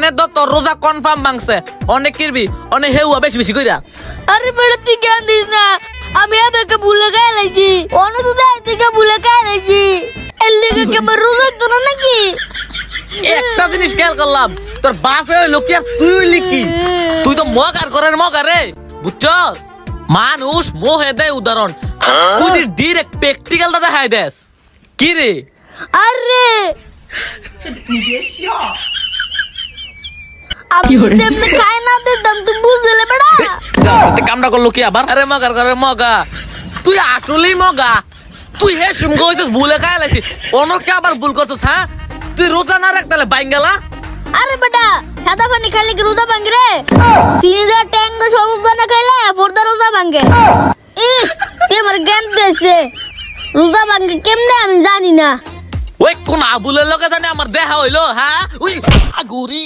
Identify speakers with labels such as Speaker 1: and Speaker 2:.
Speaker 1: নে তো তোর রোজা কনফার্ম ভাঙছে অনেক কিরবি অনেক হেউয়া বেশি বেশি কইরা
Speaker 2: আরে বেটা তুই জ্ঞান দিস না আমি আবেকে ভুলে গায়ে লাইছি অনু তো দেয় থেকে ভুলে গায়ে লাইছি এর লিগে কেমন রোজা তো না নাকি
Speaker 1: একটা জিনিস খেয়াল করলাম তোর বাপে হইলো কি আর তুই হইলি কি তুই তো মগার করেন মগা রে বুঝছস মানুষ মোহে দেয় উদাহরণ তুই ডিরেক্ট প্র্যাকটিক্যালটা দেখাই দেস কি রে
Speaker 2: আরে আমি তেমনি খাই না দিতাম তুই বুঝলে বেটা
Speaker 1: তুই কামটা করলো কি আবার আরে মগার করে মগা তুই আসলেই মগা তুই হে শুনগো হইছিস ভুলে খাই লাইছিস অনকে আবার ভুল করছিস হ্যাঁ তুই রোজা না রাখ তাহলে বাইঙ্গালা
Speaker 2: আরে বেটা সাদা পানি খাইলে কি রোজা ভাঙে রে চিনি দেওয়া ট্যাঙ্গ শরবত বানা খাইলে ফোরদা রোজা ভাঙে তুই আমার জ্ঞান দিয়েছে রোজা ভাঙে কেমনে আমি জানি না
Speaker 1: ওই কোন আবুলের লগে জানি আমার দেখা হইলো হ্যাঁ ওই আগুরি